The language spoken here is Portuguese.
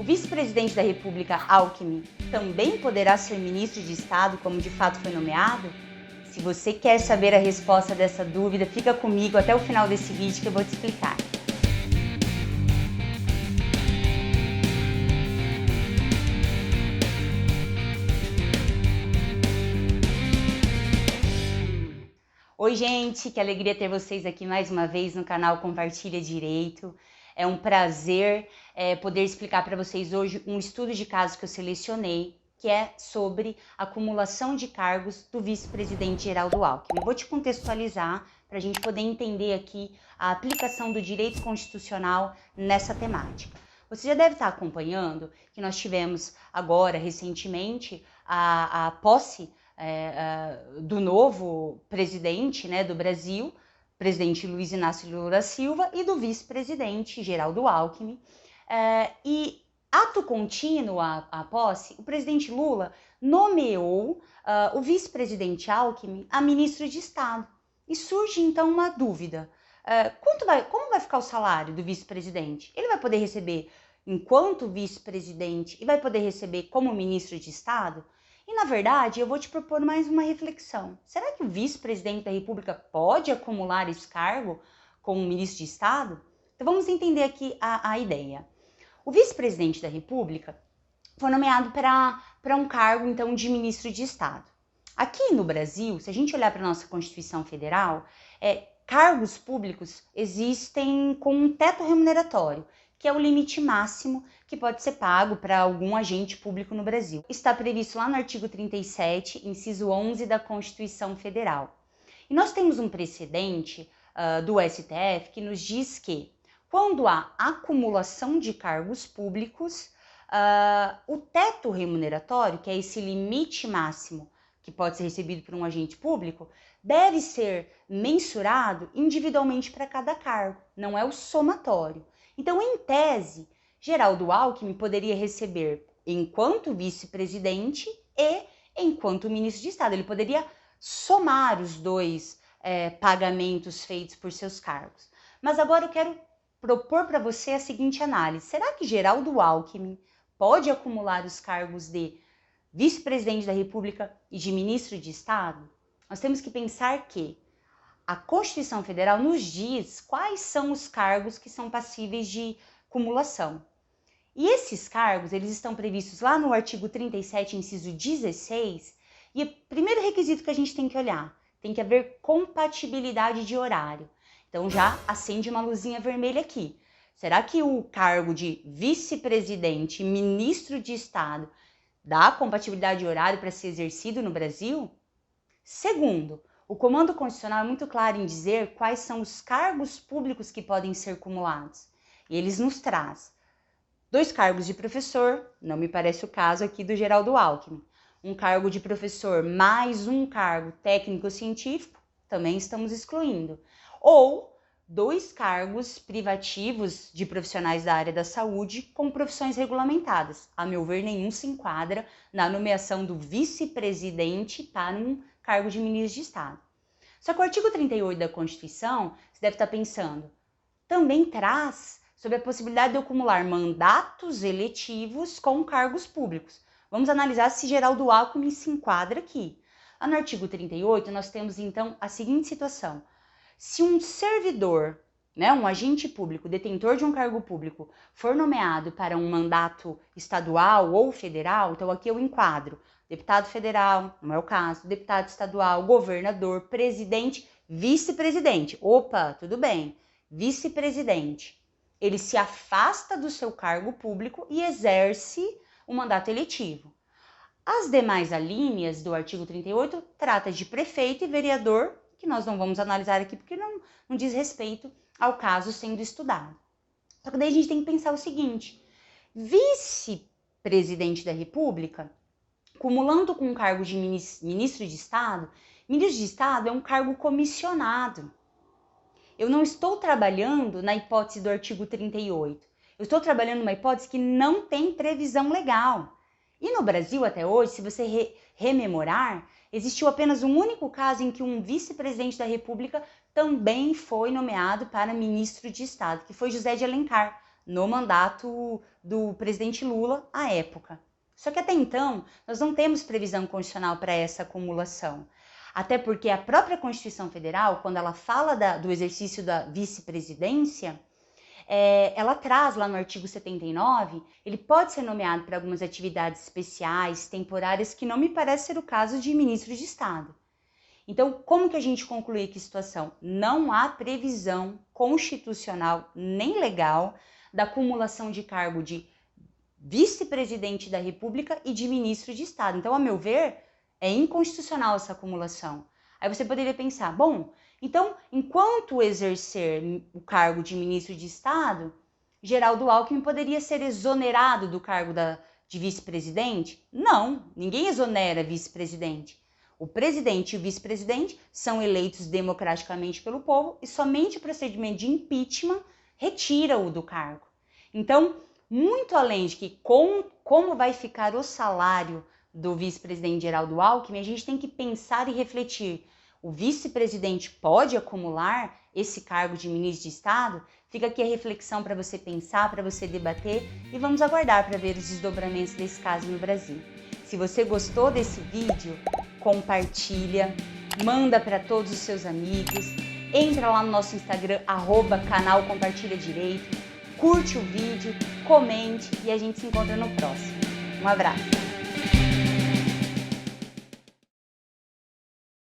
vice-presidente da República, Alckmin, também poderá ser ministro de Estado, como de fato foi nomeado? Se você quer saber a resposta dessa dúvida, fica comigo até o final desse vídeo que eu vou te explicar. Oi gente, que alegria ter vocês aqui mais uma vez no canal Compartilha Direito. É um prazer poder explicar para vocês hoje um estudo de caso que eu selecionei, que é sobre acumulação de cargos do vice-presidente Geraldo Alckmin. Eu vou te contextualizar para a gente poder entender aqui a aplicação do direito constitucional nessa temática. Você já deve estar acompanhando que nós tivemos agora, recentemente, a posse do novo presidente, do Brasil, presidente Luiz Inácio Lula da Silva, e do vice-presidente Geraldo Alckmin. E ato contínuo à posse, o presidente Lula nomeou o vice-presidente Alckmin a ministro de Estado. E surge então uma dúvida. Como vai ficar o salário do vice-presidente? Ele vai poder receber enquanto vice-presidente e vai poder receber como ministro de Estado? E, na verdade, eu vou te propor mais uma reflexão. Será que o vice-presidente da República pode acumular esse cargo como ministro de Estado? Então, vamos entender aqui a ideia. O vice-presidente da República foi nomeado para um cargo, então, de ministro de Estado. Aqui no Brasil, se a gente olhar para a nossa Constituição Federal, cargos públicos existem com um teto remuneratório, que é o limite máximo que pode ser pago para algum agente público no Brasil. Está previsto lá no artigo 37, inciso 11 da Constituição Federal. E nós temos um precedente do STF que nos diz que, quando há acumulação de cargos públicos, o teto remuneratório, que é esse limite máximo que pode ser recebido por um agente público, deve ser mensurado individualmente para cada cargo, não é o somatório. Então, em tese, Geraldo Alckmin poderia receber enquanto vice-presidente e enquanto ministro de Estado. Ele poderia somar os dois pagamentos feitos por seus cargos. Mas agora eu quero propor para você a seguinte análise. Será que Geraldo Alckmin pode acumular os cargos de vice-presidente da República e de ministro de Estado? Nós temos que pensar que a Constituição Federal nos diz quais são os cargos que são passíveis de cumulação. E esses cargos, eles estão previstos lá no artigo 37, inciso 16, e o primeiro requisito que a gente tem que olhar, tem que haver compatibilidade de horário. Então já acende uma luzinha vermelha aqui. Será que o cargo de vice-presidente e ministro de Estado dá compatibilidade de horário para ser exercido no Brasil? Segundo, o Comando Constitucional é muito claro em dizer quais são os cargos públicos que podem ser cumulados. E eles nos traz 2 cargos de professor, não me parece o caso aqui do Geraldo Alckmin. Um cargo de professor mais um cargo técnico-científico, também estamos excluindo. Ou 2 cargos privativos de profissionais da área da saúde com profissões regulamentadas. A meu ver, nenhum se enquadra na nomeação do vice-presidente para um cargo de ministro de Estado. Só que o artigo 38 da Constituição, você deve estar pensando, também traz sobre a possibilidade de acumular mandatos eletivos com cargos públicos. Vamos analisar se Geraldo Alckmin se enquadra aqui. Lá no artigo 38, nós temos então a seguinte situação. Se um servidor, um agente público, detentor de um cargo público, for nomeado para um mandato estadual ou federal, então aqui eu enquadro deputado federal, não é o caso, deputado estadual, governador, presidente, vice-presidente. Opa, tudo bem, vice-presidente. Ele se afasta do seu cargo público e exerce o mandato eletivo. As demais alíneas do artigo 38 trata de prefeito e vereador, que nós não vamos analisar aqui porque não diz respeito ao caso sendo estudado. Só que daí a gente tem que pensar o seguinte, vice-presidente da República, cumulando com o cargo de ministro de Estado é um cargo comissionado. Eu não estou trabalhando na hipótese do artigo 38. Eu estou trabalhando numa hipótese que não tem previsão legal. E no Brasil, até hoje, se você rememorar, existiu apenas um único caso em que um vice-presidente da República também foi nomeado para ministro de Estado, que foi José de Alencar, no mandato do presidente Lula à época. Só que até então, nós não temos previsão constitucional para essa acumulação. Até porque a própria Constituição Federal, quando ela fala do exercício da vice-presidência, ela traz lá no artigo 79, ele pode ser nomeado para algumas atividades especiais, temporárias, que não me parece ser o caso de ministro de Estado. Então, como que a gente conclui que situação? Não há previsão constitucional nem legal da acumulação de cargo de vice-presidente da República e de ministro de Estado. Então, a meu ver, é inconstitucional essa acumulação. Aí você poderia pensar, bom, então, enquanto exercer o cargo de ministro de Estado, Geraldo Alckmin poderia ser exonerado do cargo de vice-presidente? Não, ninguém exonera vice-presidente. O presidente e o vice-presidente são eleitos democraticamente pelo povo e somente o procedimento de impeachment retira-o do cargo. Então, muito além de que como vai ficar o salário do vice-presidente Geraldo Alckmin, a gente tem que pensar e refletir. O vice-presidente pode acumular esse cargo de ministro de Estado? Fica aqui a reflexão para você pensar, para você debater e vamos aguardar para ver os desdobramentos desse caso no Brasil. Se você gostou desse vídeo, compartilha, manda para todos os seus amigos, entra lá no nosso Instagram, @canal Compartilha Direito, curte o vídeo, comente e a gente se encontra no próximo. Um abraço!